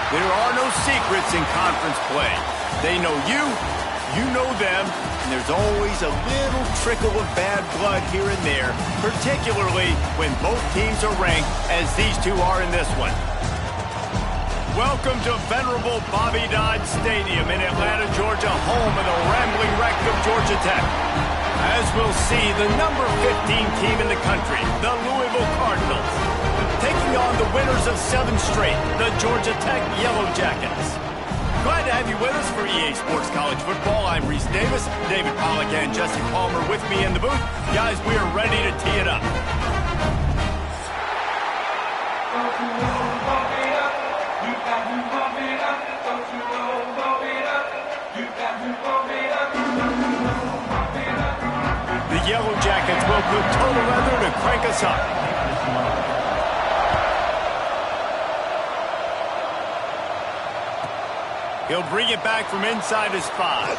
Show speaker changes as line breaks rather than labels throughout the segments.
There are no secrets in conference play. They know you, you know them, and there's always a little trickle of bad blood here and there, particularly when both teams are ranked as these two are in this one. Welcome to venerable Bobby Dodd Stadium in Atlanta, Georgia, home of the rambling wreck of Georgia Tech. As we'll see, the number 15 team in the country, the Louisville Cardinals, taking on the winners of 7 straight, the Georgia Tech Yellow Jackets. Glad to have you with us for EA Sports College Football. I'm Reese Davis, David Pollack and Jesse Palmer with me in the booth. Guys, we are ready to tee it up. The Yellow Jackets will put total leather to crank us up. He'll bring it back from inside his 5.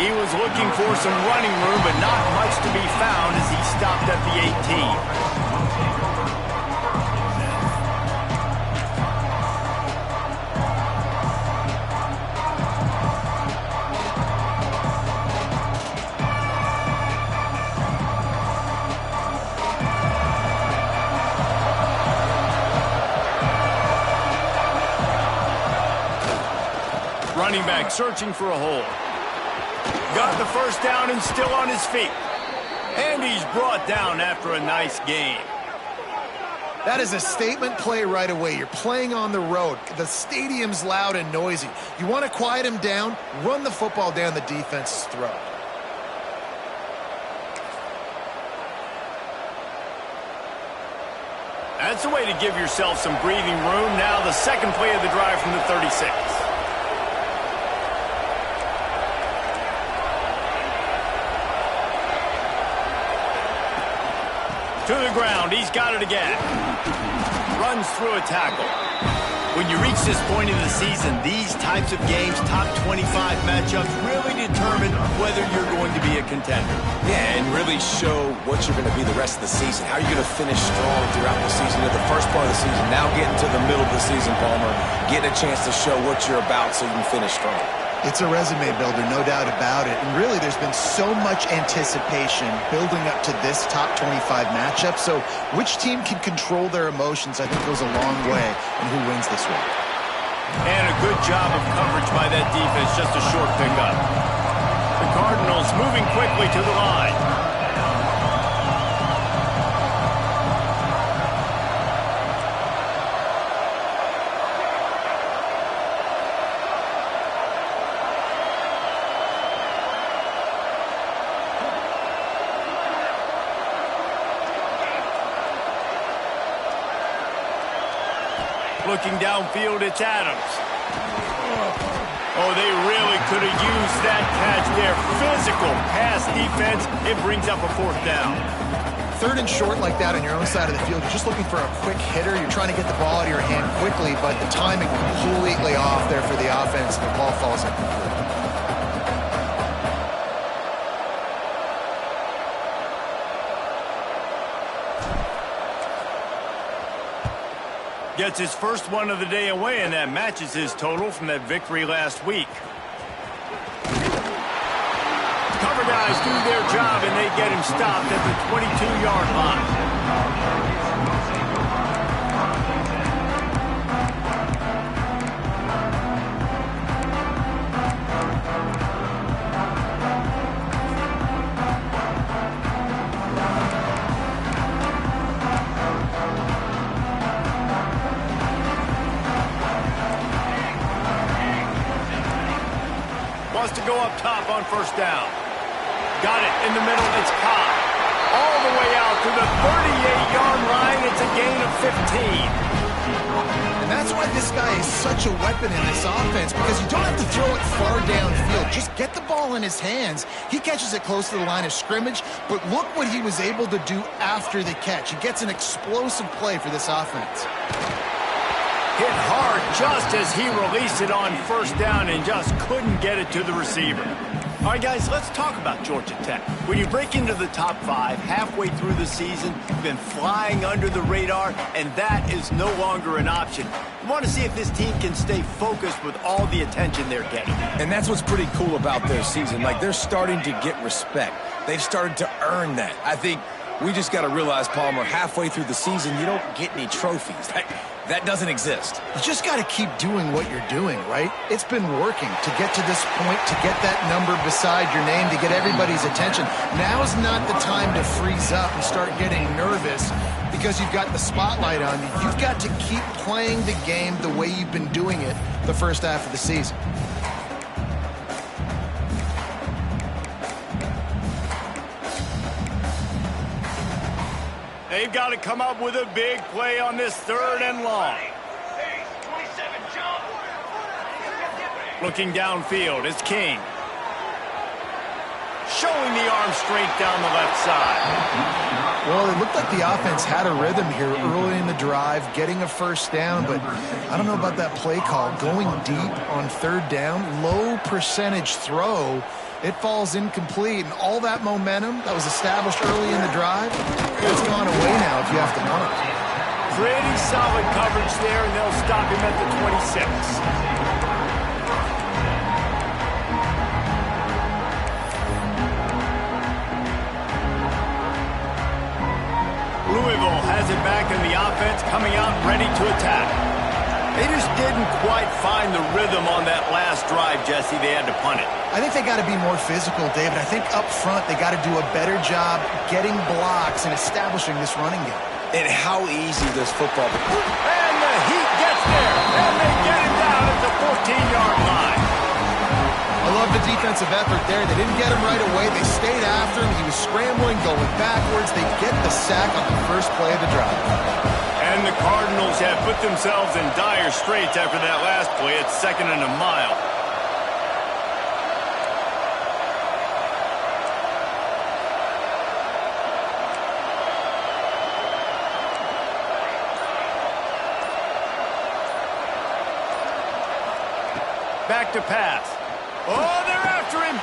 He was looking for some running room, but not much to be found as he stopped at the 18. Running back searching for a hole. Got the first down and still on his feet. And he's brought down after a nice game.
That is a statement play right away. You're playing on the road. The stadium's loud and noisy. You want to quiet him down, run the football down the defense's throat.
That's the way to give yourself some breathing room. Now the second play of the drive from the 36. To the ground, he's got it again. Runs through a tackle. When you reach this point in the season, these types of games, top 25 matchups, really determine whether you're going to be a contender.
Yeah, and really show what you're going to be the rest of the season. How are you going to finish strong throughout the season, in the first part of the season, now getting to the middle of the season, Palmer, getting a chance to show what you're about so you can finish strong.
It's a resume builder, no doubt about it. And really, there's been so much anticipation building up to this top 25 matchup. So which team can control their emotions, I think, goes a long way in who wins this one.
And a good job of coverage by that defense, just a short pickup. The Cardinals moving quickly to the line. Looking downfield, it's Adams. Oh, they really could have used that catch there. Physical pass defense. It brings up a 4th down.
3rd and short like that on your own side of the field. You're just looking for a quick hitter. You're trying to get the ball out of your hand quickly, but the timing completely off there for the offense. The ball falls incomplete.
Gets his first one of the day away, and that matches his total from that victory last week. Cover guys do their job, and they get him stopped at the 22-yard line. Wants to go up top on 1st down. Got it in the middle. It's caught. All the way out to the 38-yard line. It's a gain of 15.
And that's why this guy is such a weapon in this offense, because you don't have to throw it far downfield. Just get the ball in his hands. He catches it close to the line of scrimmage, but look what he was able to do after the catch. He gets an explosive play for this offense.
Hit hard just as he released it on 1st down and just couldn't get it to the receiver. All right, guys, let's talk about Georgia Tech. When you break into the top 5 halfway through the season, you've been flying under the radar, and that is no longer an option. You want to see if this team can stay focused with all the attention they're getting.
And that's what's pretty cool about their season. Like, they're starting to get respect. They've started to earn that. I think we just got to realize, Palmer, halfway through the season, you don't get any trophies. That doesn't exist.
You just got to keep doing what you're doing, right? It's been working to get to this point, to get that number beside your name, to get everybody's attention. Now's not the time to freeze up and start getting nervous because you've got the spotlight on you. You've got to keep playing the game the way you've been doing it the first half of the season.
They've got to come up with a big play on this 3rd and long. Looking downfield, it's King. Showing the arm strength down the left side.
Well, it looked like the offense had a rhythm here early in the drive, getting a first down, but I don't know about that play call. Going deep on 3rd down, low percentage throw. It falls incomplete, and all that momentum that was established early in the drive, it's gone away now if you have to punt.
Pretty solid coverage there, and they'll stop him at the 26. Louisville has it back in the offense, coming out ready to attack. They just didn't quite find the rhythm on that last drive, Jesse. They had to punt it.
I think they got to be more physical, David. I think up front they got to do a better job getting blocks and establishing this running game.
And how easy does football become?
And the Heat gets there, and they get him down at the 14-yard line.
I love the defensive effort there. They didn't get him right away. They stayed after him. He was scrambling, going backwards. They get the sack on the first play of the drive.
And the Cardinals have put themselves in dire straits after that last play. It's 2nd and a mile. Back to pass. Oh, they're after him.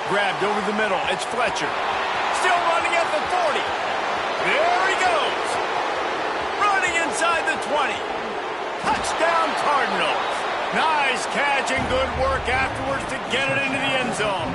Grabbed over the middle. It's Fletcher. Still running at the 40. There he goes. Running inside the 20. Touchdown Cardinals. Nice catch and good work afterwards to get it into the end zone.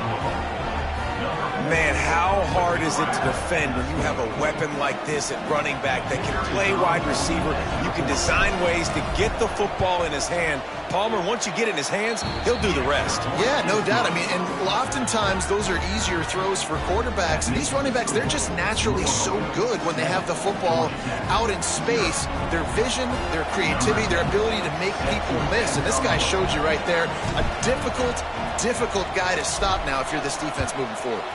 Man, how hard is it to defend when you have a weapon like this at running back that can play wide receiver? You can design ways to get the football in his hand. Palmer, once you get it in his hands, he'll do the rest.
Yeah, no doubt. I mean, and oftentimes those are easier throws for quarterbacks. And these running backs, they're just naturally so good when they have the football out in space. Their vision, their creativity, their ability to make people miss. And this guy showed you right there, a difficult guy to stop now if you're this defense moving forward.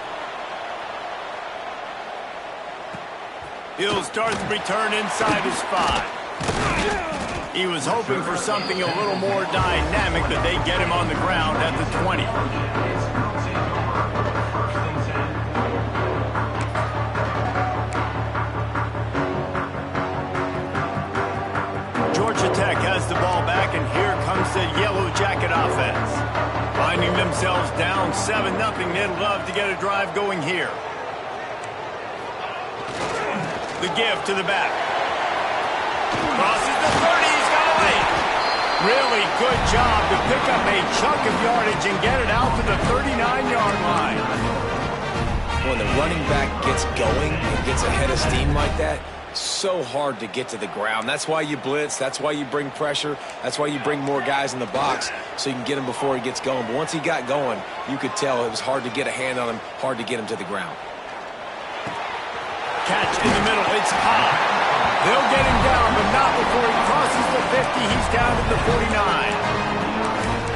He'll start the return inside his 5. He was hoping for something a little more dynamic, but they get him on the ground at the 20. Georgia Tech has the ball back, and here comes the Yellow Jacket offense. Finding themselves down 7-0, they'd love to get a drive going here. The give to the back. Crosses the 30, he's got a lead. Really good job to pick up a chunk of yardage and get it out to the 39-yard line.
When the running back gets going and gets ahead of steam like that, so hard to get to the ground. That's why you blitz. That's why you bring pressure. That's why you bring more guys in the box so you can get him before he gets going. But once he got going, you could tell it was hard to get a hand on him, hard to get him to the ground.
Catch in the middle, it's Cobb. They'll get him down, but not before he crosses the 50. He's down to the 49.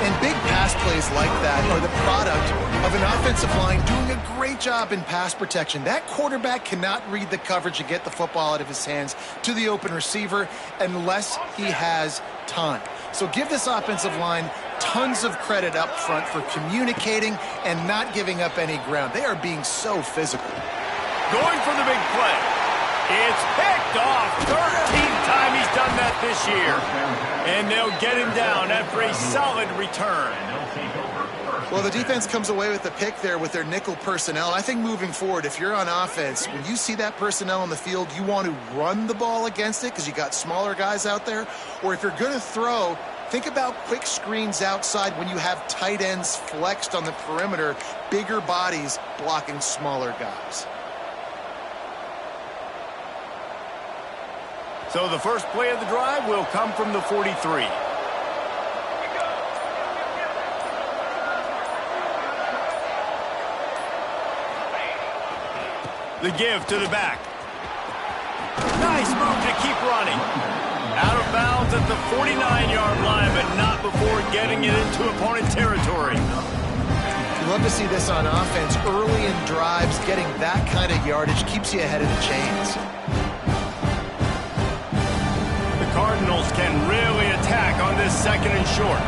And big pass plays like that are the product of an offensive line doing a great job in pass protection. That quarterback cannot read the coverage and get the football out of his hands to the open receiver unless he has time. So give this offensive line tons of credit up front for communicating and not giving up any ground. They are being so physical.
Going for the big play. It's picked off. 13th time he's done that this year. And they'll get him down after a solid return.
Well, the defense comes away with the pick there with their nickel personnel. I think moving forward, if you're on offense, when you see that personnel on the field, you want to run the ball against it because you got smaller guys out there. Or if you're going to throw, think about quick screens outside when you have tight ends flexed on the perimeter, bigger bodies blocking smaller guys.
So the first play of the drive will come from the 43. The give to the back. Nice move to keep running. Out of bounds at the 49-yard line, but not before getting it into opponent territory.
You love to see this on offense. Early in drives, getting that kind of yardage keeps you ahead of the chains.
The Cardinals can really attack on this second and short.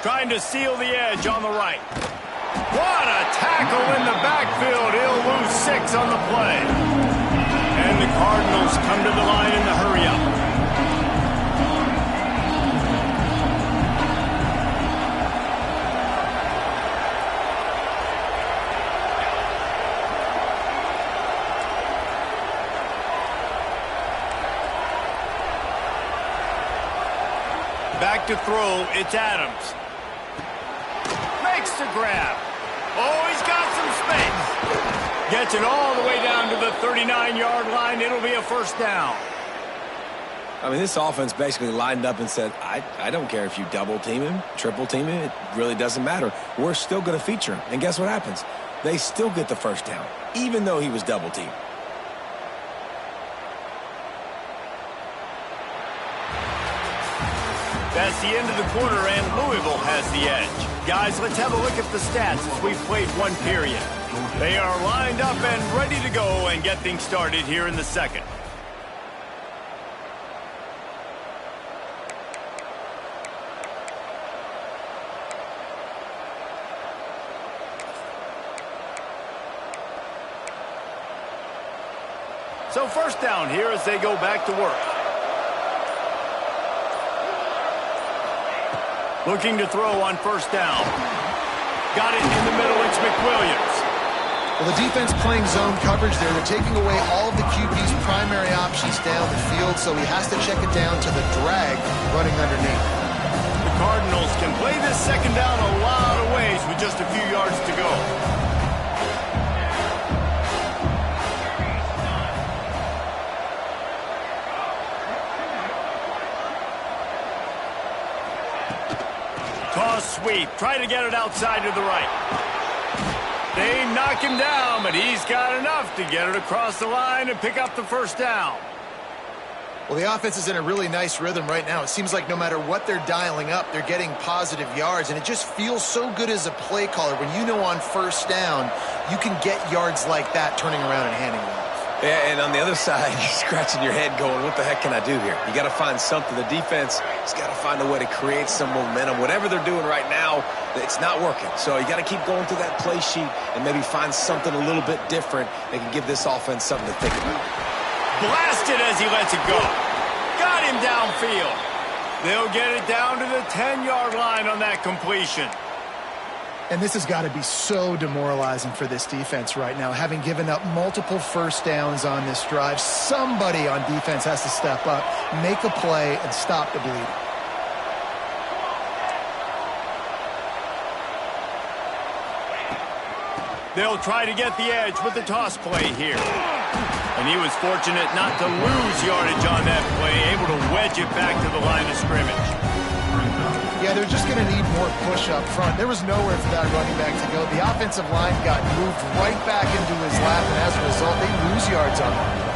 Trying to seal the edge on the right. What a tackle in the backfield. He'll lose 6 on the play. And the Cardinals come to the line in the hurry-up. Back to throw, it's Adams. Makes the grab. Oh, he's got some space. Gets it all the way down to the 39-yard line. It'll be a first down.
I mean, this offense basically lined up and said, I don't care if you double team him, triple team him. It really doesn't matter. We're still going to feature him. And guess what happens? They still get the first down, even though he was double teamed.
That's the end of the quarter, and Louisville has the edge. Guys, let's have a look at the stats as we've played one period. They are lined up and ready to go and get things started here in the second. So first down here as they go back to work. Looking to throw on first down. Got it in the middle. It's McWilliams.
Well, the defense playing zone coverage there. They're taking away all of the QB's primary options down the field, so he has to check it down to the drag running underneath.
The Cardinals can play this second down a lot of ways with just a few yards to go. Toss sweep. Try to get it outside to the right. They knock him down, but he's got enough to get it across the line and pick up the first down.
Well, the offense is in a really nice rhythm right now. It seems like no matter what they're dialing up, they're getting positive yards, and it just feels so good as a play caller when you know on first down you can get yards like that turning around and handing it off.
Yeah, and on the other side, you're scratching your head going, what the heck can I do here? You got to find something. The defense has got to find a way to create some momentum. Whatever they're doing right now, it's not working. So you got to keep going through that play sheet and maybe find something a little bit different that can give this offense something to think about.
Blasted as he lets it go. Got him downfield. They'll get it down to the 10-yard line on that completion.
And this has got to be so demoralizing for this defense right now, having given up multiple first downs on this drive. Somebody on defense has to step up, make a play, and stop the bleeding.
They'll try to get the edge with the toss play here. And he was fortunate not to lose yardage on that play, able to wedge it back to the line of scrimmage.
Yeah, they're just going to need more push up front. There was nowhere for that running back to go. The offensive line got moved right back into his lap, and as a result, they lose yards on him.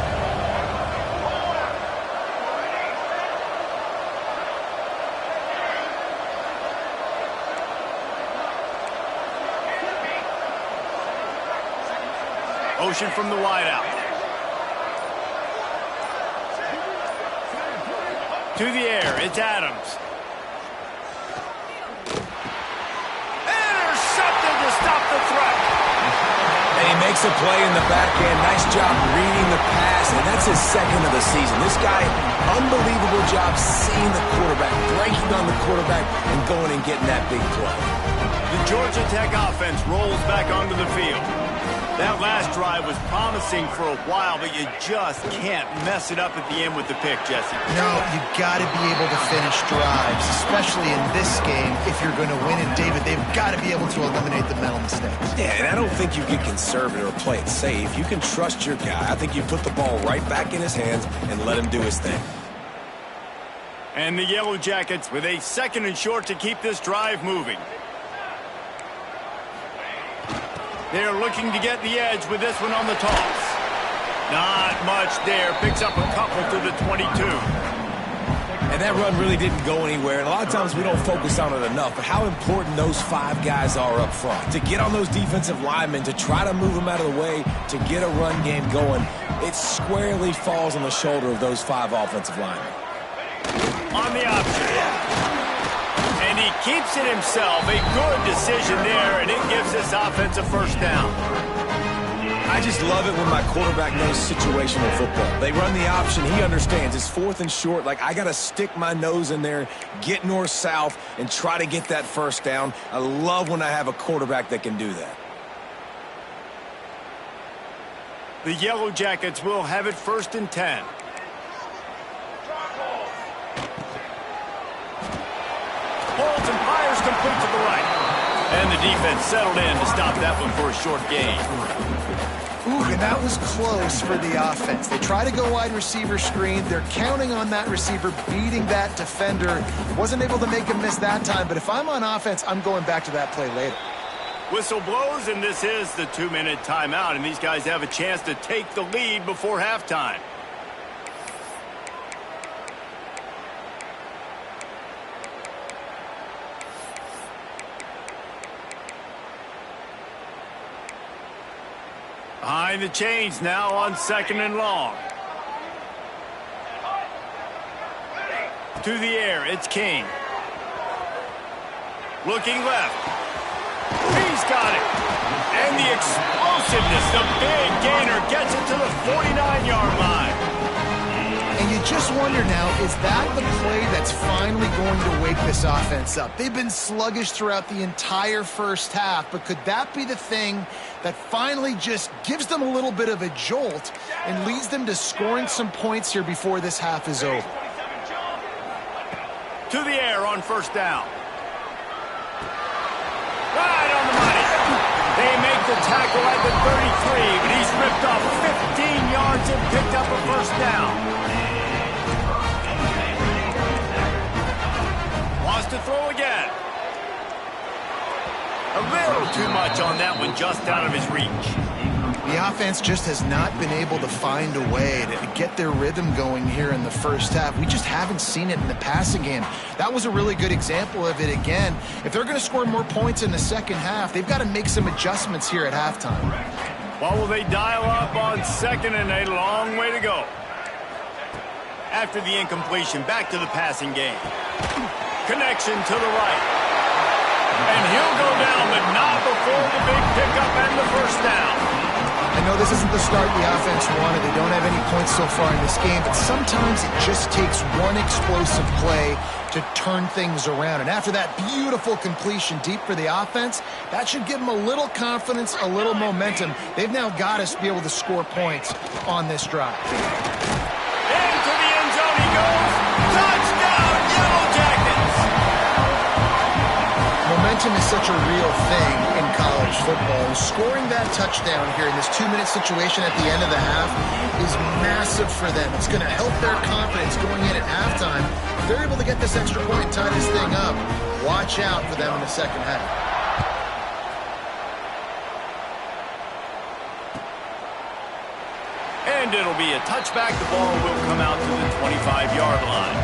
Motion from the wideout. To the air, it's Adams. Intercepted to stop the threat.
And he Makes a play in the back end. Nice job reading the pass, and that's his second of the season. This guy, unbelievable job seeing the quarterback, breaking on the quarterback, and going and getting that big play.
The Georgia Tech offense rolls back onto the field. That last drive was promising for a while, but you just can't mess it up at the end with the pick, Jesse.
No, you got to be able to finish drives, especially in this game. If you're going to win it, David, they've got to be able to eliminate the mental mistakes.
Yeah, and I don't think you get conservative or play it safe. You can trust your guy. I think you put the ball right back in his hands and let him do his thing.
And the Yellow Jackets with a 2nd and short to keep this drive moving. They're looking to get the edge with this one on the toss. Not much there. Picks up a couple to the 22.
And that run really didn't go anywhere. And a lot of times we don't focus on it enough. But how important those 5 guys are up front. To get on those defensive linemen, to try to move them out of the way, to get a run game going, it squarely falls on the shoulder of those 5 offensive linemen.
On the option. And he keeps it himself. A good decision there, and it gives this offense a first down.
I just love it when my quarterback knows situational football. They run the option. He understands. It's 4th and short. Like, I got to stick my nose in there, get north-south, and try to get that first down. I love when I have a quarterback that can do that.
The Yellow Jackets will have it 1st and 10. Holds and fires complete to the right. And the defense settled in to stop that one for a short gain.
Ooh, and that was close for the offense. They try to go wide receiver screen. They're counting on that receiver beating that defender. Wasn't able to make him miss that time, but if I'm on offense, I'm going back to that play later.
Whistle blows, and this is the 2-minute timeout, and these guys have a chance to take the lead before halftime. Behind the chains now on 2nd and long. To the air, it's King. Looking left. He's got it. And the explosiveness, the big gainer gets it to the 49-yard line.
And you just wonder now, is that the play that's finally going to wake this offense up? They've been sluggish throughout the entire first half, but could that be the thing that finally just gives them a little bit of a jolt and leads them to scoring some points here before this half is over?
To the air on 1st down. Right on the money. They make the tackle at the 33, but he's ripped off 15 yards and picked up a 1st down. Wants to throw again. A little too much on that one, just out of his reach.
The offense just has not been able to find a way to get their rhythm going here in the first half. We just haven't seen it in the passing game. That was a really good example of it again. If they're going to score more points in the second half, they've got to make some adjustments here at halftime.
Well, will they dial up on 2nd and a long way to go? After the incompletion, back to the passing game. Connection to the right. And he'll go down, but not before the big pickup and the 1st down.
I know this isn't the start the offense wanted. They don't have any points so far in this game, but sometimes it just takes one explosive play to turn things around. And after that beautiful completion deep for the offense, that should give them a little confidence, a little momentum. They've now got us to be able to score points on this drive.
Into the end zone he goes. Touchdown, Yellow Jackets!
Momentum is such a real thing in college football. And scoring that touchdown here in this 2-minute situation at the end of the half is massive for them. It's going to help their confidence going in at halftime. If they're able to get this extra point and tie this thing up, watch out for them in the second half.
And it'll be a touchback. The ball will come out to the 25-yard line.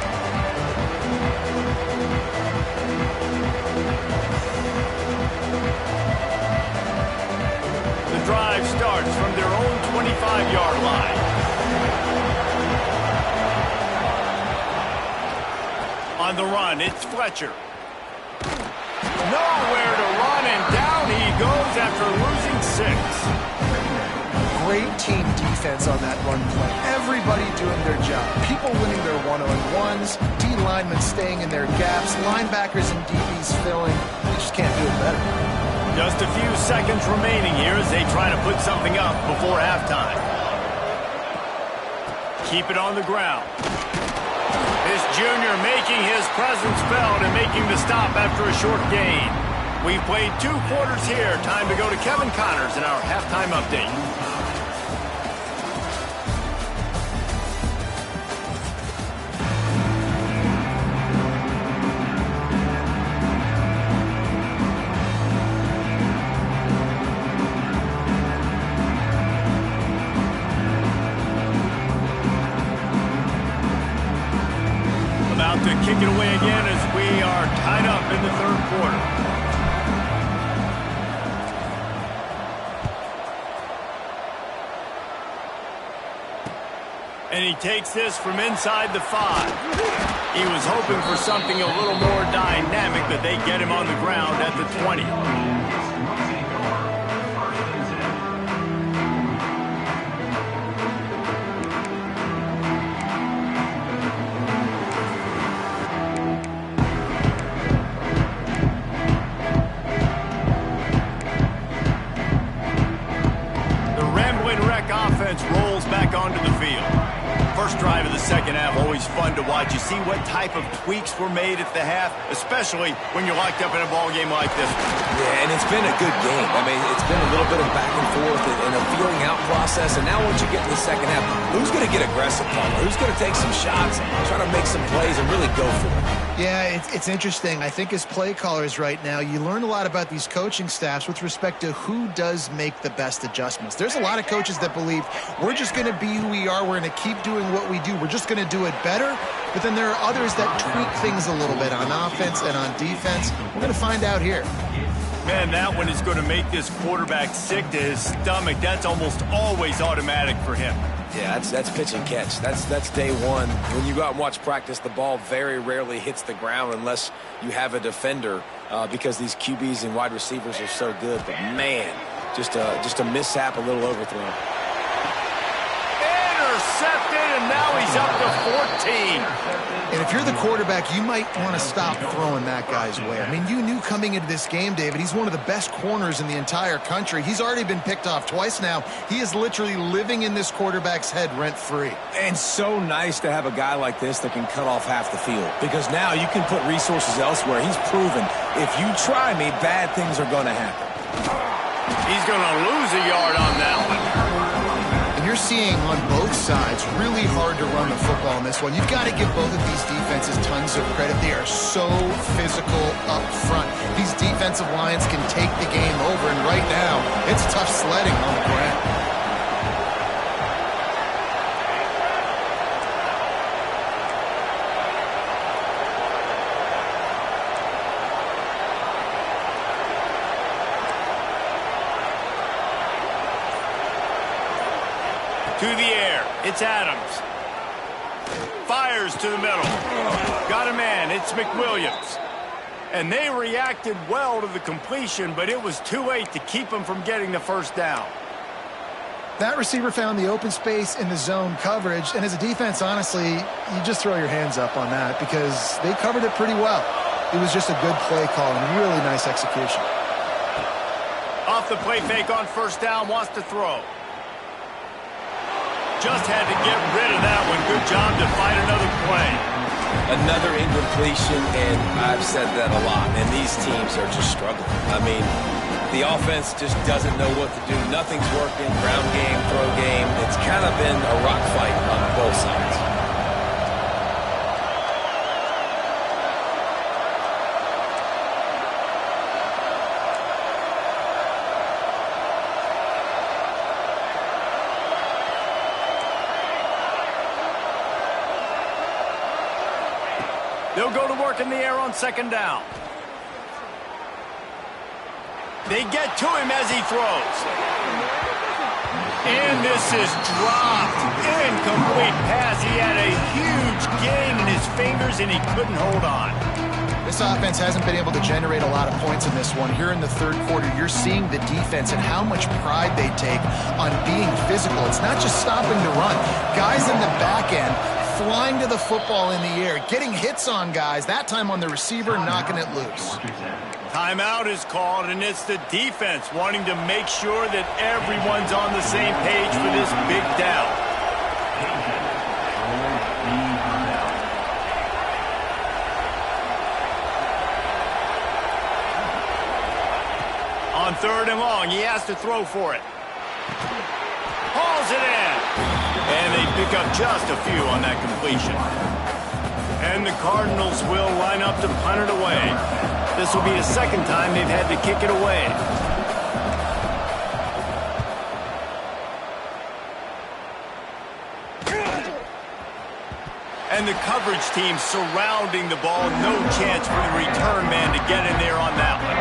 The drive starts from their own 25-yard line. On the run, it's Fletcher. Nowhere to run, and down he goes after losing 6.
great team defense on that run play. Everybody doing their job. People winning their one-on-ones, D linemen staying in their gaps, linebackers and DBs filling. You just can't do it better.
Just a few seconds remaining here as they try to put something up before halftime. Keep it on the ground. This junior making his presence felt and making the stop after a short gain. We've played 2 quarters here. Time to go to Kevin Connors in our halftime update. About to kick it away again as we are tied up in the 3rd quarter. And he takes this from inside the 5. He was hoping for something a little more dynamic, but they get him on the ground at the 20. The Rambling Wreck offense rolls back onto the field. First drive of the 2nd half, always fun to watch. You see what type of tweaks were made at the half, especially when you're locked up in a ball game like this.
Yeah, and it's been a good game. I mean, it's been a little bit of back and forth and a feeling out process. And now once you get to the 2nd half, who's going to get aggressive, Palmer? Who's going to take some shots, try to make some plays, and really go for it?
Yeah, it's interesting. I think as play callers right now, you learn a lot about these coaching staffs with respect to who does make the best adjustments. There's a lot of coaches that believe we're just going to be who we are. We're going to keep doing what we do. We're just going to do it better. But then there are others that tweak things a little bit on offense and on defense. We're going to find out here.
Man, that one is going to make this quarterback sick to his stomach. That's almost always automatic for him.
Yeah, that's pitch and catch. That's day one. When you go out and watch practice, the ball very rarely hits the ground unless you have a defender because these QBs and wide receivers are so good. But, man, just a mishap, a little overthrown.
Intercepted, and now he's up to 14.
And if you're the quarterback, you might want to stop throwing that guy's way. I mean, you knew coming into this game, David, he's one of the best corners in the entire country. He's already been picked off twice now. He is literally living in this quarterback's head rent-free.
And so nice to have a guy like this that can cut off half the field. Because now you can put resources elsewhere. He's proven if you try me, bad things are going to happen.
He's going to lose a yard on that one.
You're seeing on both sides really hard to run the football in this one. You've got to give both of these defenses tons of credit. They are so physical up front. These defensive lines can take the game over, and right now, it's tough sledding on the ground.
To the air, it's Adams. Fires to the middle. Got a man, it's McWilliams. And they reacted well to the completion, but it was too late to keep them from getting the first down.
That receiver found the open space in the zone coverage, and as a defense, honestly, you just throw your hands up on that because they covered it pretty well. It was just a good play call and really nice execution.
Off the play fake on first down, wants to throw. Just had to get rid of that one. Good job to fight another play.
Another incompletion, and I've said that a lot, and these teams are just struggling. I mean, the offense just doesn't know what to do. Nothing's working, ground game, throw game. It's kind of been a rock fight on both sides.
They'll go to work in the air on second down. They get to him as he throws. And this is dropped. Incomplete pass. He had a huge gain in his fingers, and he couldn't hold on.
The This offense hasn't been able to generate a lot of points in this one. Here in the third quarter, you're seeing the defense and how much pride they take on being physical. It's not just stopping the run. Guys in the back end flying to the football in the air, getting hits on guys, that time on the receiver, knocking it loose.
Timeout is called, and it's the defense wanting to make sure that everyone's on the same page for this big down. On 3rd and long, he has to throw for it. Hauls it in. And they pick up just a few on that completion. And the Cardinals will line up to punt it away. This will be the second time they've had to kick it away. And the coverage team surrounding the ball. No chance for the return man to get in there on that one.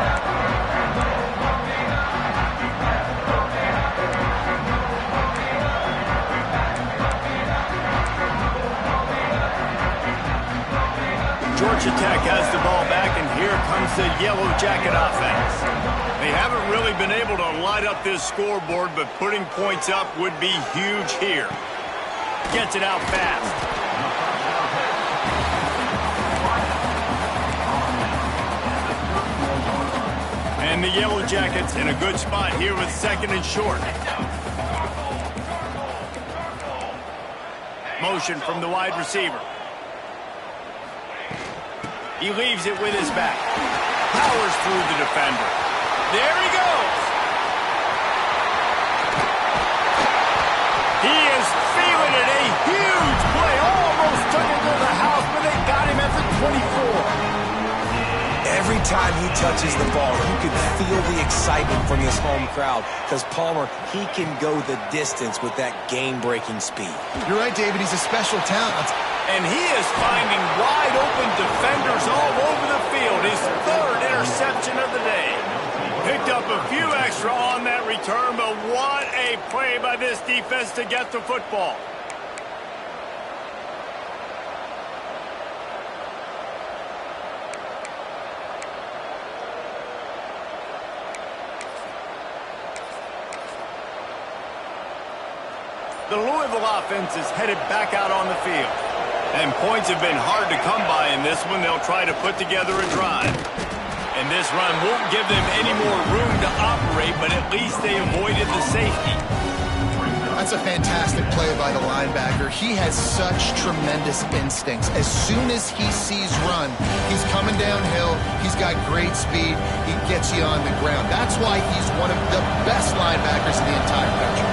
Georgia Tech has the ball back, and here comes the Yellow Jacket offense. They haven't really been able to light up this scoreboard, but putting points up would be huge here. Gets it out fast. And the Yellow Jackets in a good spot here with 2nd and short. Motion from the wide receiver. He leaves it with his back. Powers through the defender. There he goes. He is feeling it. A huge play. Almost took it to the house, but they got him at the 24.
Every time he touches the ball, you can feel the excitement from this home crowd because Palmer, he can go the distance with that game-breaking speed.
You're right, David. He's a special talent.
And he is finding wide-open defenders all over the field. His 3rd interception of the day. Picked up a few extra on that return, but what a play by this defense to get the football. The Louisville offense is headed back out on the field. And points have been hard to come by in this one. They'll try to put together a drive. And this run won't give them any more room to operate, but at least they avoided the safety.
That's a fantastic play by the linebacker. He has such tremendous instincts. As soon as he sees run, he's coming downhill. He's got great speed. He gets you on the ground. That's why he's one of the best linebackers in the entire country.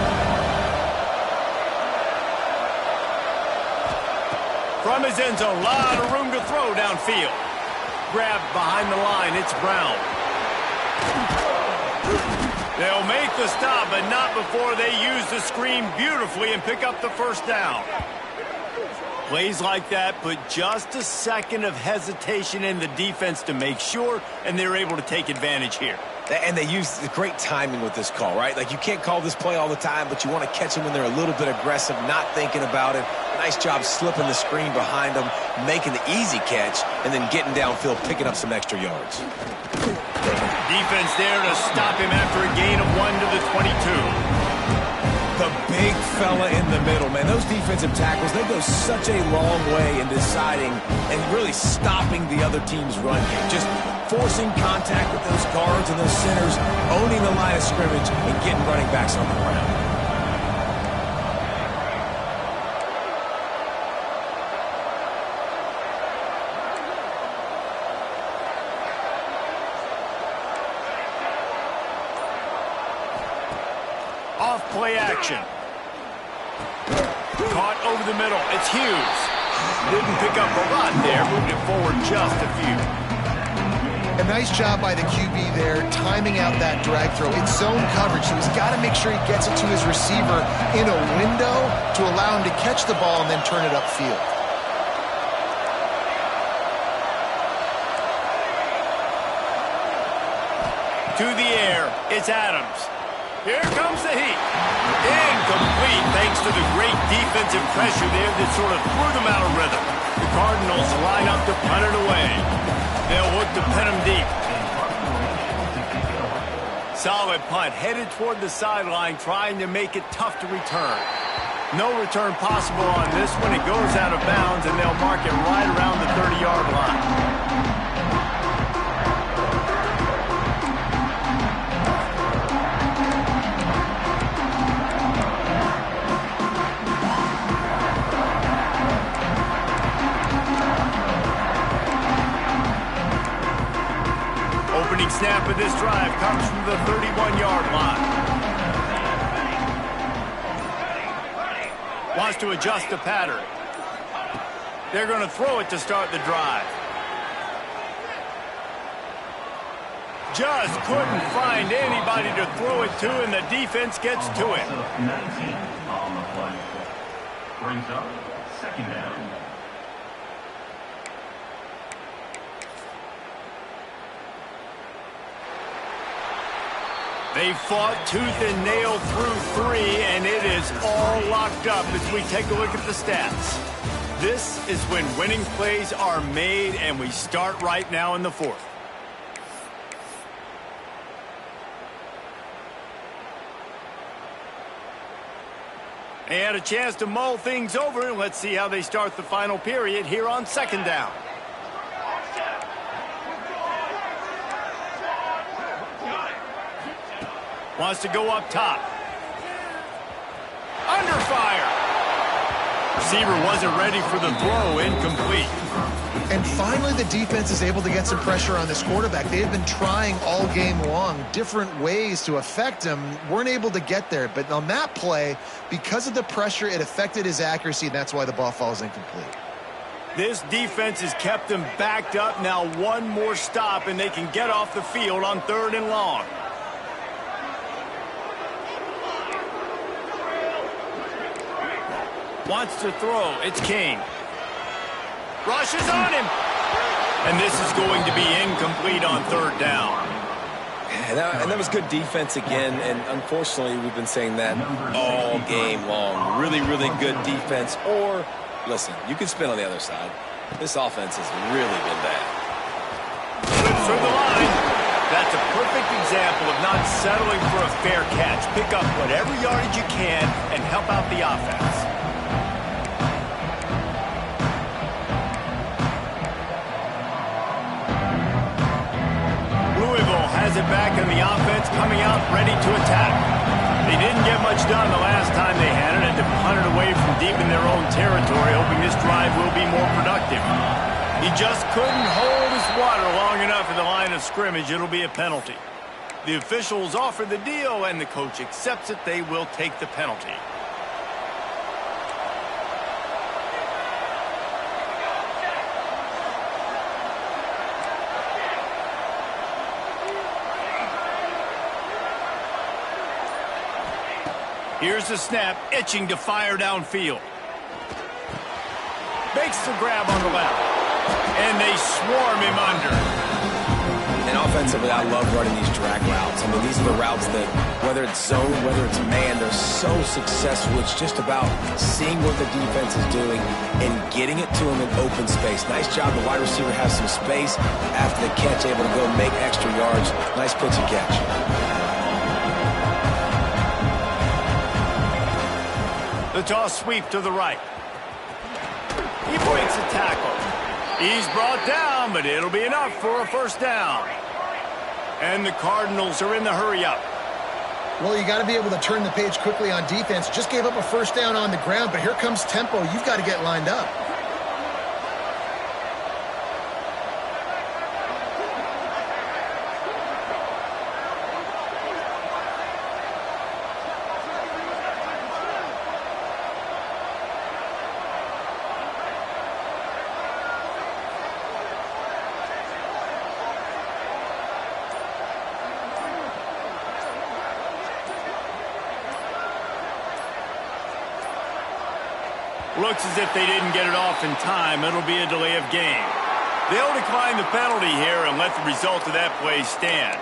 From his end zone, a lot of room to throw downfield. Grabbed behind the line, it's Brown. They'll make the stop, but not before they use the screen beautifully and pick up the 1st down. Plays like that put just a second of hesitation in the defense to make sure, and they're able to take advantage here.
And they use the great timing with this call, right? Like, you can't call this play all the time, but you want to catch them when they're a little bit aggressive, not thinking about it. Nice job slipping the screen behind them, making the easy catch, and then getting downfield, picking up some extra yards.
Defense there to stop him after a gain of 1 to the 22.
The big fella in the middle, man. Those defensive tackles, they go such a long way in deciding and really stopping the other team's run game. Just forcing contact with those guards and those centers, owning the line of scrimmage, and getting running backs on the ground.
Off play action. Caught over the middle. It's Hughes. Didn't pick up a lot there. Moved it forward just a few.
A nice job by the QB there, timing out that drag throw. It's zone coverage, so he's got to make sure he gets it to his receiver in a window to allow him to catch the ball and then turn it upfield.
To the air. It's Adams. Here comes the heat. Incomplete thanks to the great defensive pressure there that sort of threw them out of rhythm. The Cardinals line up to punt it away. They'll look to pin him deep. Solid punt, headed toward the sideline, trying to make it tough to return. No return possible on this one. It goes out of bounds, and they'll mark it right around the 30-yard line. Opening snap of this drive comes from the 31-yard line. Wants to adjust the pattern. They're going to throw it to start the drive. Just couldn't find anybody to throw it to, and the defense gets to it.
19 on the play. Brings up second down.
They fought tooth and nail through 3, and it is all locked up as we take a look at the stats. This is when winning plays are made, and we start right now in the 4th. They had a chance to mull things over, and let's see how they start the final period here on 2nd down. Wants to go up top. Under fire. Receiver wasn't ready for the throw. Incomplete.
And finally, the defense is able to get some pressure on this quarterback. They have been trying all game long different ways to affect him. Weren't able to get there. But on that play, because of the pressure, it affected his accuracy, and that's why the ball falls incomplete.
This defense has kept them backed up. Now one more stop, and they can get off the field on 3rd and long. Wants to throw. It's Kane. Rushes on him. And this is going to be incomplete on 3rd down.
And that was good defense again, and unfortunately we've been saying that all game long. Really, really good defense. Or, listen, you can spin on the other side. This offense has really been bad.
Slips through the line. That's a perfect example of not settling for a fair catch. Pick up whatever yardage you can and help out the offense. Has it back in the offense, coming out ready to attack. They didn't get much done the last time they had it, and to punt it away from deep in their own territory, hoping this drive will be more productive. He just couldn't hold his water long enough at the line of scrimmage. It'll be a penalty. The officials offer the deal, and the coach accepts it. They will take the penalty. Here's the snap, itching to fire downfield. Makes the grab on the left. And they swarm him under.
And offensively, I love running these drag routes. I mean, these are the routes that, whether it's zone, whether it's man, they're so successful. It's just about seeing what the defense is doing and getting it to him in open space. Nice job. The wide receiver has some space after the catch, able to go make extra yards. Nice pitch and catch.
The toss sweep to the right. He breaks a tackle. He's brought down, but it'll be enough for a 1st down. And the Cardinals are in the hurry-up.
Well, you got to be able to turn the page quickly on defense. Just gave up a 1st down on the ground, but here comes tempo. You've got to get lined up.
Looks as if they didn't get it off in time. It'll be a delay of game. They'll decline the penalty here and let the result of that play stand.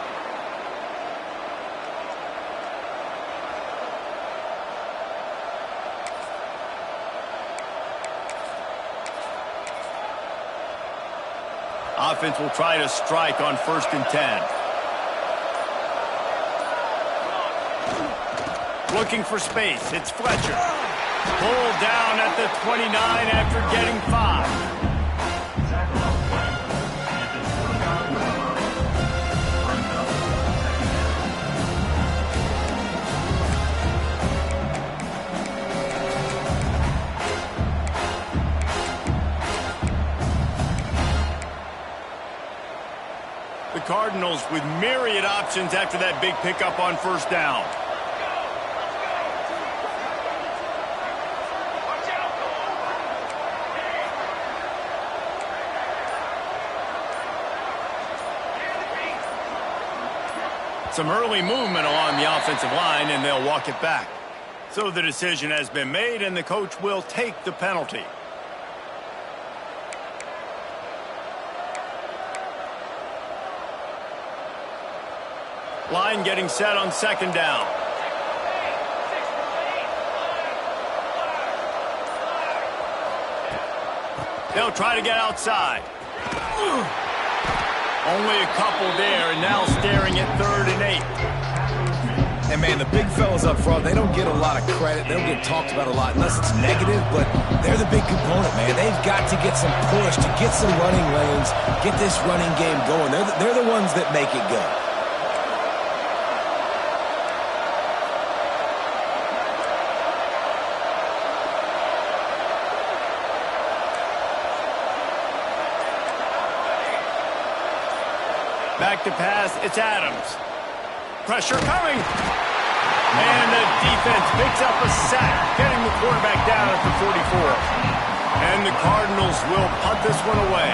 Offense will try to strike on 1st and 10. Looking for space. It's Fletcher. Pulled down at the 29 after getting 5. The Cardinals with myriad options after that big pickup on 1st down. Some early movement along the offensive line, and they'll walk it back. So the decision has been made, and the coach will take the penalty. Line getting set on 2nd down. They'll try to get outside. Only a couple there, and now staring at 3rd and 8.
And, man, the big fellas up front, they don't get a lot of credit. They don't get talked about a lot unless it's negative, but they're the big component, man. They've got to get some push, to get some running lanes, get this running game going. They're the ones that make it go.
Back to pass, it's Adams. Pressure coming. And the defense picks up a sack, getting the quarterback down at the 44. And the Cardinals will punt this one away.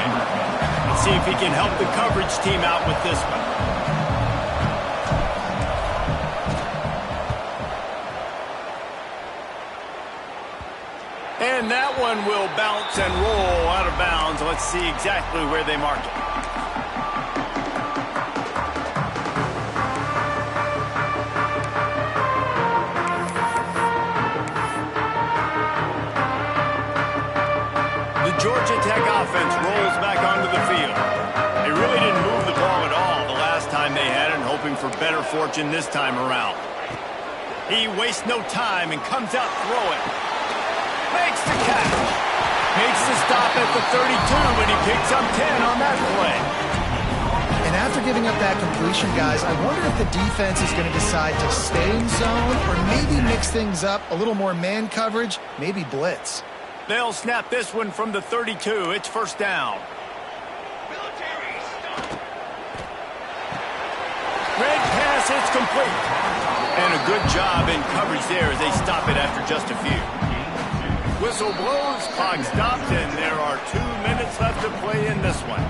Let's see if he can help the coverage team out with this one. And that one will bounce and roll out of bounds. Let's see exactly where they mark it. Georgia Tech offense rolls back onto the field. They really didn't move the ball at all the last time they had it, and hoping for better fortune this time around. He wastes no time and comes out throwing. Makes the catch. Makes the stop at the 32, and he picks up 10 on that play.
And after giving up that completion, guys, I wonder if the defense is going to decide to stay in zone or maybe mix things up, a little more man coverage, maybe blitz.
They'll snap this one from the 32. It's 1st down. Red pass, it's complete. And a good job in coverage there as they stop it after just a few. Whistle blows, clock stops, and there are 2 minutes left to play in this one.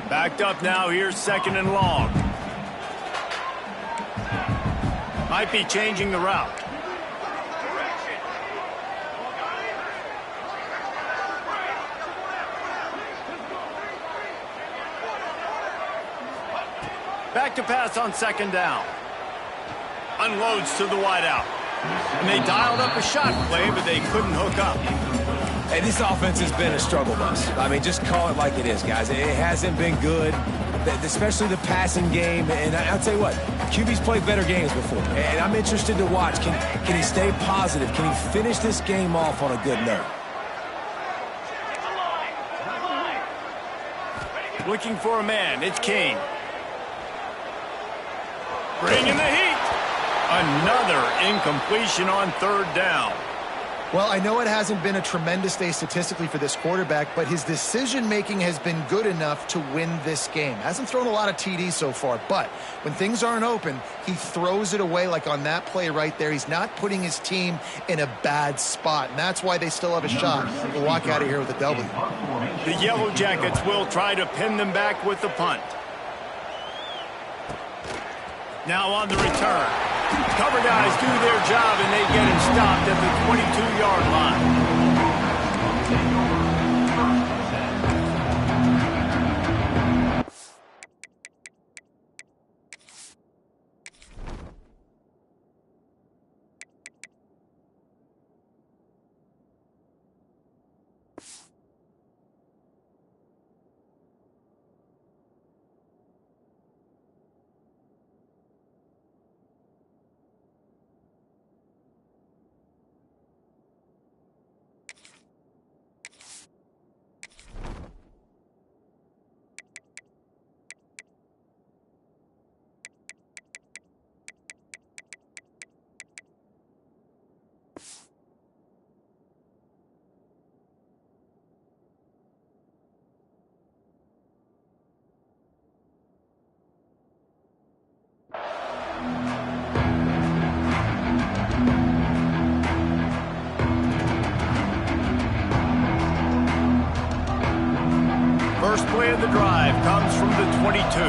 Backed up now, here's 2nd and long. Might be changing the route. Back to pass on 2nd down. Unloads to the wideout. And they dialed up a shot play, but they couldn't hook up.
Hey, this offense has been a struggle bus. I mean, just call it like it is, guys. It hasn't been good, especially the passing game. And I'll tell you what, QB's played better games before. And I'm interested to watch. Can he stay positive? Can he finish this game off on a good note?
Looking for a man. It's King. Bringing the heat. Another incompletion on 3rd down.
Well, I know it hasn't been a tremendous day statistically for this quarterback, but his decision-making has been good enough to win this game. Hasn't thrown a lot of TDs so far, but when things aren't open, he throws it away like on that play right there. He's not putting his team in a bad spot, and that's why they still have a shot to walk out of here with a W.
The Yellow Jackets will try to pin them back with the punt. Now on the return. Cover guys do their job, and they get him stopped at the 22-yard line. play of the drive comes from the 22.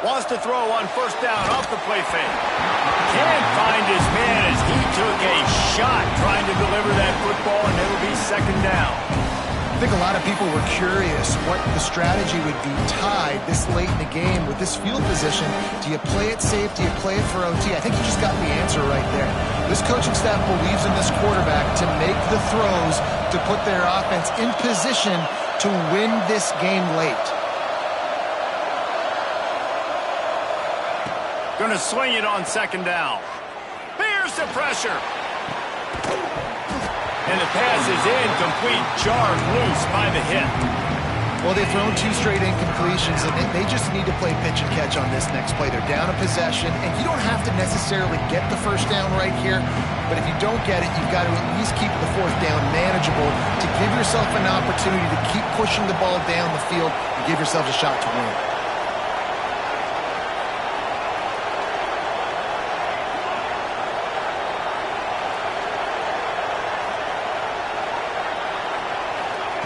Wants to throw on first down off the play fake. Can't find his man as he took a shot trying to deliver that football, and it'll be second down.
I think a lot of people were curious what the strategy would be tied this late in the game with this field position. Do you play it safe? Do you play it for OT? I think you just got the answer right there. This coaching staff believes in this quarterback to make the throws to put their offense in position to win this game late.
Gonna swing it on second down. Here's the pressure. And the pass is incomplete, jarred loose by the hit.
Well, they've thrown 2 straight incompletions, and they just need to play pitch and catch on this next play. They're down a possession, and you don't have to necessarily get the first down right here, but if you don't get it, you've got to at least keep the fourth down manageable to give yourself an opportunity to keep pushing the ball down the field and give yourselves a shot to win.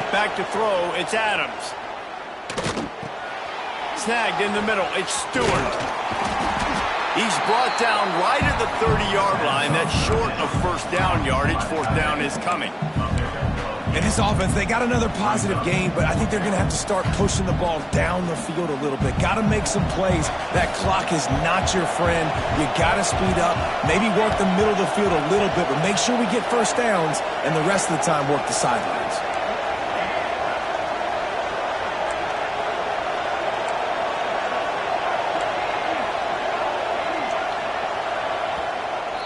Back to throw, it's Adams. Snagged in the middle, it's Stewart. He's brought down right at the 30-yard line. That's short of first down yardage. Fourth down is coming.
And this offense, they got another positive game, but I think they're going to have to start pushing the ball down the field a little bit. Got to make some plays. That clock is not your friend. You got to speed up, maybe work the middle of the field a little bit, but make sure we get first downs, and the rest of the time work the sidelines.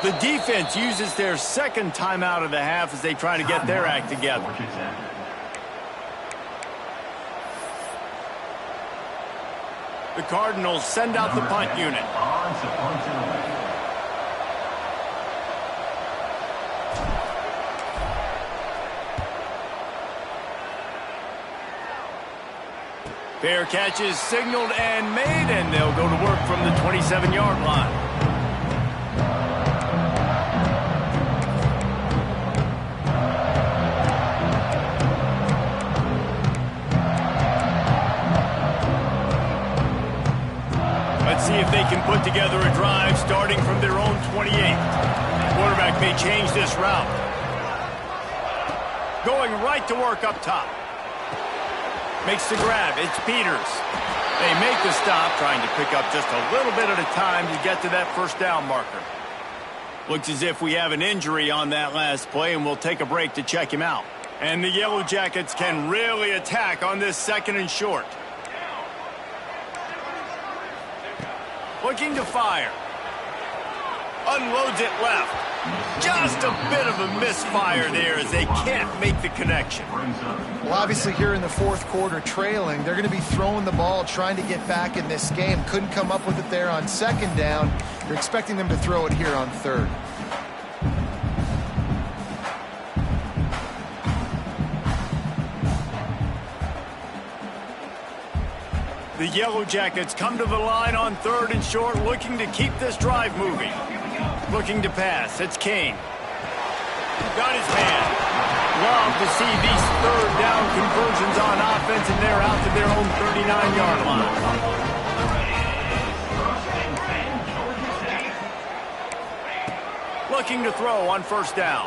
The defense uses their second timeout of the half as they try to get their act together. The Cardinals send out the punt unit. Fair catch is signaled and made, and they'll go to work from the 27-yard line. See if they can put together a drive starting from their own 28. Quarterback may change this route. Going right to work up top. Makes the grab. It's Peters. They make the stop, trying to pick up just a little bit at a time to get to that first down marker. Looks as if we have an injury on that last play, and we'll take a break to check him out. And the Yellow Jackets can really attack on this second and short. Looking to fire. Unloads it left. Just a bit of a misfire there as they can't make the connection.
Well, obviously here in the fourth quarter trailing, they're going to be throwing the ball, trying to get back in this game. Couldn't come up with it there on second down. You're expecting them to throw it here on third.
The Yellow Jackets come to the line on third and short, looking to keep this drive moving. Looking to pass. It's Kane. Got his man. Love to see these third down conversions on offense, and they're out to their own 39-yard line. Looking to throw on first down.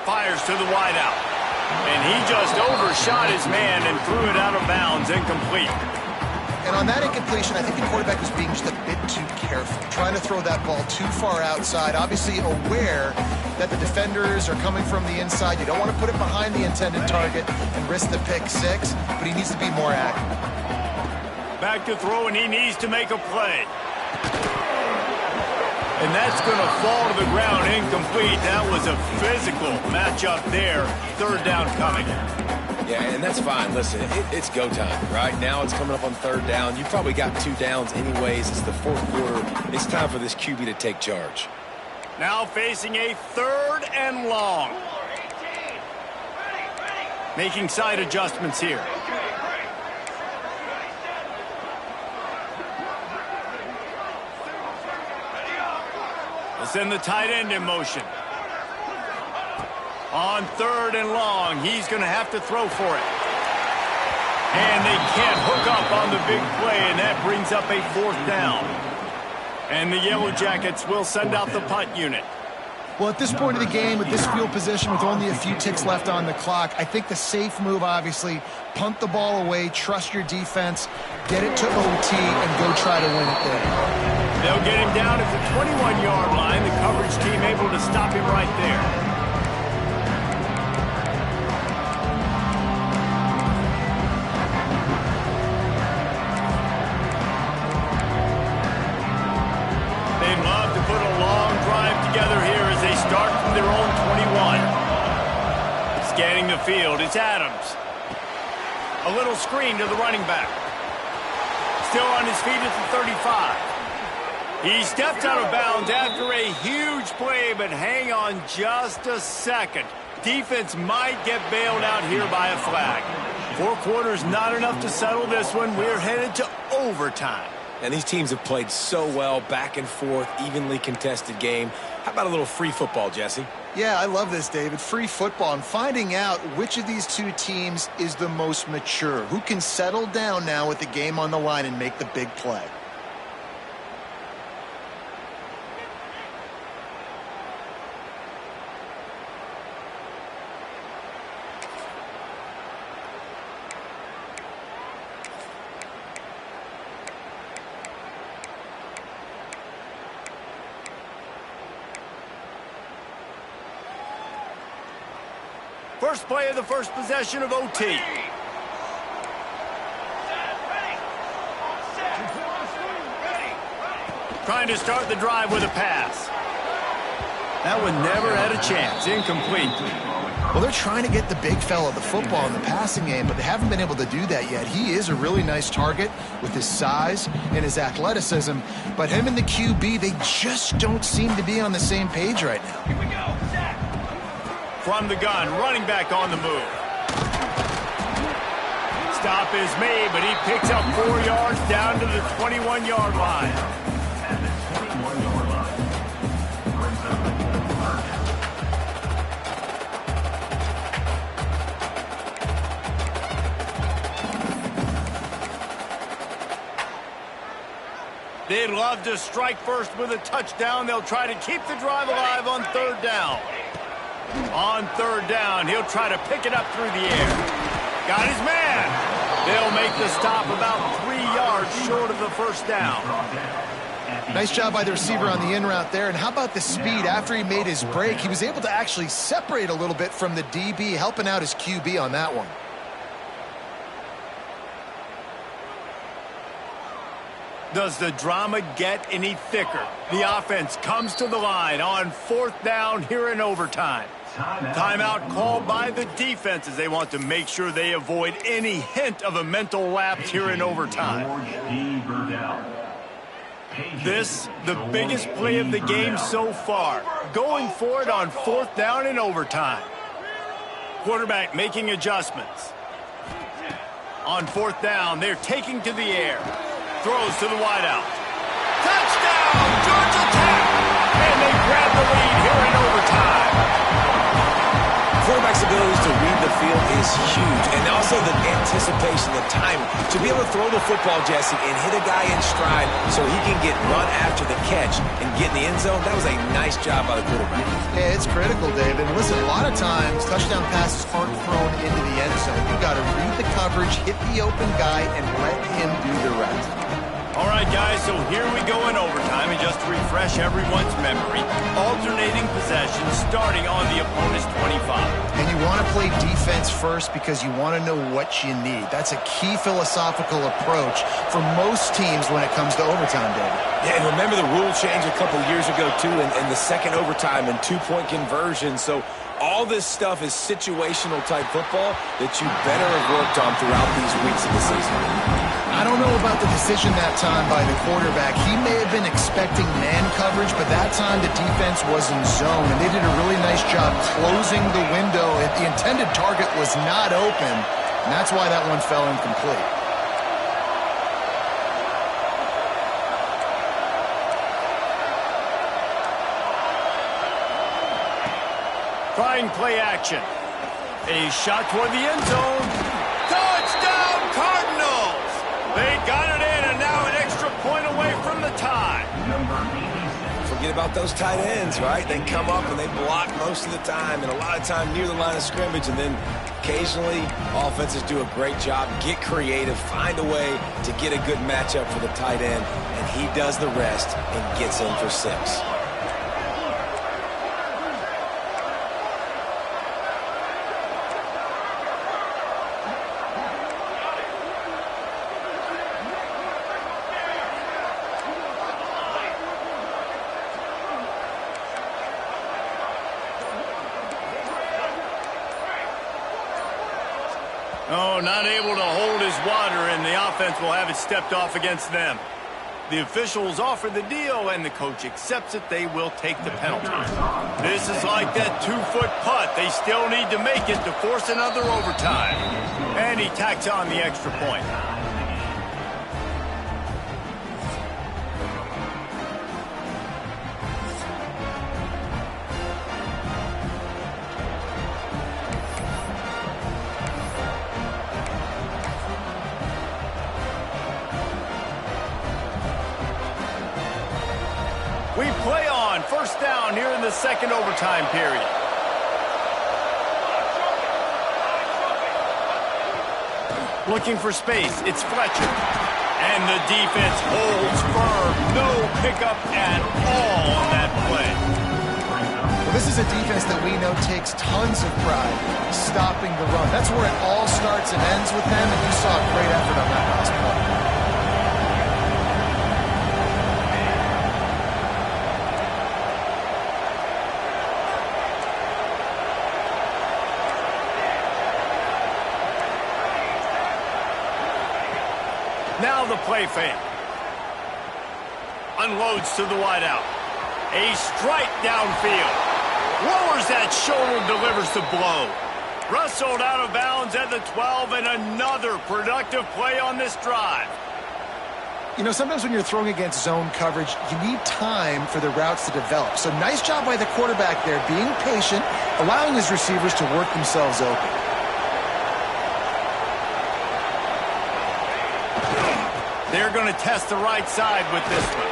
Fires to the wideout. And he just overshot his man and threw it out of bounds, incomplete.
And on that incompletion, I think the quarterback was being just a bit too careful, trying to throw that ball too far outside, obviously aware that the defenders are coming from the inside. You don't want to put it behind the intended target and risk the pick six, but he needs to be more accurate.
Back to throw, and he needs to make a play. And that's going to fall to the ground incomplete. That was a physical matchup there. Third down coming.
Yeah, and that's fine. Listen, it's go time. Right now it's coming up on third down. You probably got 2 downs anyways. It's the fourth quarter. It's time for this QB to take charge.
Now facing a third and long. Making side adjustments here. send the tight end in motion. On 3rd and long, he's going to have to throw for it. And they can't hook up on the big play, and that brings up a 4th down. And the Yellow Jackets will send out the punt unit.
Well, at this point of the game, with this field position, with only a few ticks left on the clock, I think the safe move, obviously, punt the ball away, trust your defense, get it to OT, and go try to win it there.
They'll get him down at the 21-yard line. The coverage team able to stop him right there. Together here as they start from their own 21. Scanning the field, it's Adams. A little screen to the running back. Still on his feet at the 35. He stepped out of bounds after a huge play, but hang on just a second. Defense might get bailed out here by a flag. 4 quarters, not enough to settle this one. We're headed to overtime.
And these teams have played so well, back and forth, evenly contested game. How about a little free football, Jesse?
Yeah, I love this, David. Free football and finding out which of these two teams is the most mature. Who can settle down now with the game on the line and make the big play?
First play of the first possession of OT. Trying to start the drive with a pass. That one never had a chance. Incomplete.
Well, they're trying to get the big fella the football in the passing game, but they haven't been able to do that yet. He is a really nice target with his size and his athleticism, but him and the QB, they just don't seem to be on the same page right now.
Here we go.
From the gun, running back on the move. Stop is made, but he picks up 4 yards down to the 21-yard line.
At the 21-yard line. Brings up
They'd love to strike first with a touchdown. They'll try to keep the drive alive on 3rd down. On 3rd down, he'll try to pick it up through the air. Got his man. They'll make the stop about 3 yards short of the first down.
Nice job by the receiver on the in route there. And how about the speed? After he made his break, he was able to actually separate a little bit from the DB, helping out his QB on that one.
Does the drama get any thicker? The offense comes to the line on 4th down here in overtime. Timeout called by the defense as they want to make sure they avoid any hint of a mental lapse here in overtime. This, the biggest play of the game so far. Going for it on 4th down in overtime. Quarterback making adjustments. On 4th down, they're taking to the air. Throws to the wideout. Touchdown, Georgia Tech! And they grab the lead here in overtime.
Quarterback's abilities to read the field is huge. And also the anticipation, the timing. To be able to throw the football, Jesse, and hit a guy in stride so he can get run after the catch and get in the end zone, that was a nice job by the quarterback.
Yeah, it's critical, David. And listen, a lot of times, touchdown passes aren't thrown into the end zone. You've got to read the coverage, hit the open guy, and let him do the rest.
All right, guys, so here we go in overtime, and just to refresh everyone's memory, alternating possessions starting on the opponent's 25.
And you want to play defense first because you want to know what you need. That's a key philosophical approach for most teams when it comes to overtime, David.
Yeah, and remember the rule change a couple years ago, too, in the second overtime and 2-point conversion. So all this stuff is situational type football that you better have worked on throughout these weeks of the season.
I don't know about the decision that time by the quarterback. He may have been expecting man coverage, but that time the defense was in zone, and they did a really nice job closing the window. The intended target was not open, and that's why that one fell incomplete.
showing play action. A shot toward the end zone. Touchdown, Cardinals! They got it in, and now an extra point away from the tie.
Forget about those tight ends, right? They come up and they block most of the time, and a lot of time near the line of scrimmage, and then occasionally offenses do a great job, get creative, find a way to get a good matchup for the tight end, and he does the rest and gets in for 6.
Oh, not able to hold his water, and the offense will have it stepped off against them. The officials offer the deal, and the coach accepts it. They will take the penalty. This is like that 2-foot putt. They still need to make it to force another overtime. And he tacks on the extra point. We play on first down here in the second overtime period. Looking for space, it's Fletcher. And the defense holds firm. No pickup at all on that play.
Well, this is a defense that we know takes tons of pride stopping the run. That's where it all starts and ends with them, and you saw a great effort on that last play.
Now the play fake. Unloads to the wideout. A strike downfield. Lowers that shoulder, delivers the blow. Rustled out of bounds at the 12, and another productive play on this drive.
You know, sometimes when you're throwing against zone coverage, you need time for the routes to develop. So nice job by the quarterback there, being patient, allowing his receivers to work themselves open.
They're going to test the right side with this one.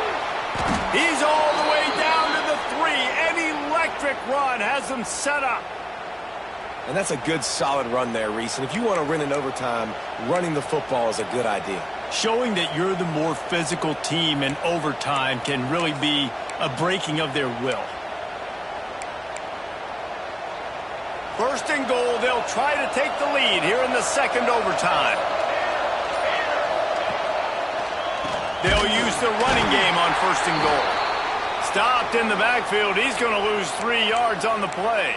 He's all the way down to the 3. An electric run has them set up.
And that's a good, solid run there, Reese. And if you want to win in overtime, running the football is a good idea.
Showing that you're the more physical team in overtime can really be a breaking of their will. First and goal, they'll try to take the lead here in the second overtime. They'll use the running game on first and goal. Stopped in the backfield. He's going to lose 3 yards on the play.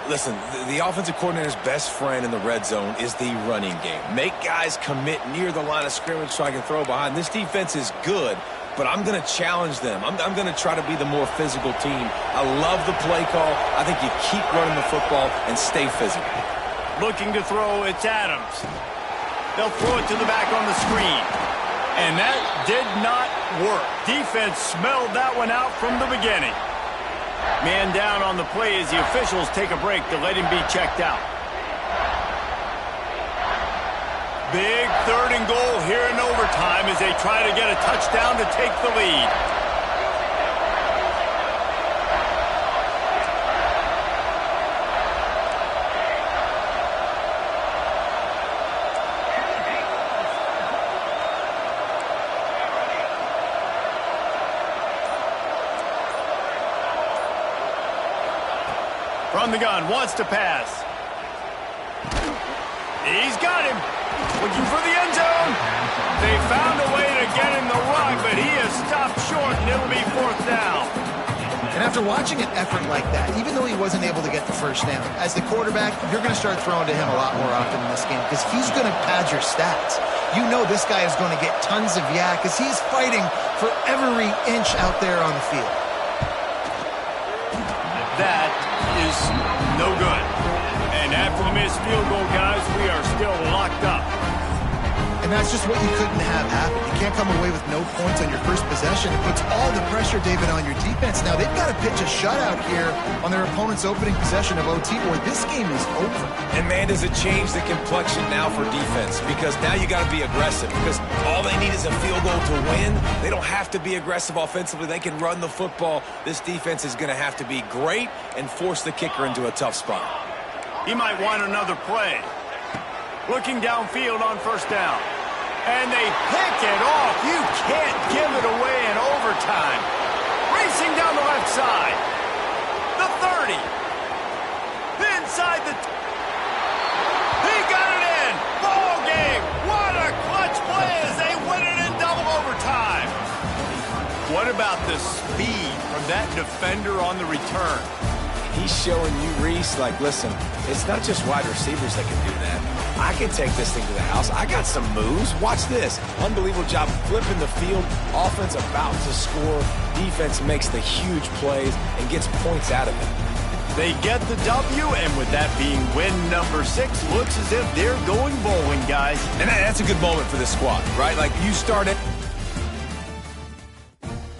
Listen, the offensive coordinator's best friend in the red zone is the running game. Make guys commit near the line of scrimmage so I can throw behind. This defense is good, but I'm going to challenge them. I'm going to try to be the more physical team. I love the play call. I think you keep running the football and stay physical.
Looking to throw, it's Adams. They'll throw it to the back on the screen. And that did not work. Defense smelled that one out from the beginning. Man down on the play as the officials take a break to let him be checked out. Big third and goal here in overtime as they try to get a touchdown to take the lead. From the gun, wants to pass. He's got him. Looking for the end zone. They found a way to get him the run, but he has stopped short, and it'll be fourth down.
And after watching an effort like that, even though he wasn't able to get the first down, as the quarterback, you're going to start throwing to him a lot more often in this game because he's going to pad your stats. You know this guy is going to get tons of yak because he's fighting for every inch out there on the field.
That is no good. And after the missed field goal, guys, we are still locked up.
And And that's just what you couldn't have happen. You can't come away with no points on your first possession. It puts all the pressure, David, on your defense. Now, they've got to pitch a shutout here on their opponent's opening possession of OT, or this game is over.
And, man, does it change the complexion now for defense? Because now you got to be aggressive. Because all they need is a field goal to win. They don't have to be aggressive offensively. They can run the football. This defense is going to have to be great and force the kicker into a tough spot.
He might want another play. Looking downfield on first down. And they pick it off. You can't give it away in overtime. Racing down the left side. The 30. Inside the... He got it in. Ball game. What a clutch play as they win it in double overtime. What about the speed from that defender on the return?
He's showing you, Reese, like, listen, it's not just wide receivers that can do that. I can take this thing to the house. I got some moves. Watch this. Unbelievable job flipping the field. Offense about to score. Defense makes the huge plays and gets points out of it.
They get the W, and with that being win number 6, looks as if they're going bowling, guys.
And that's a good moment for this squad, right? Like, you start it.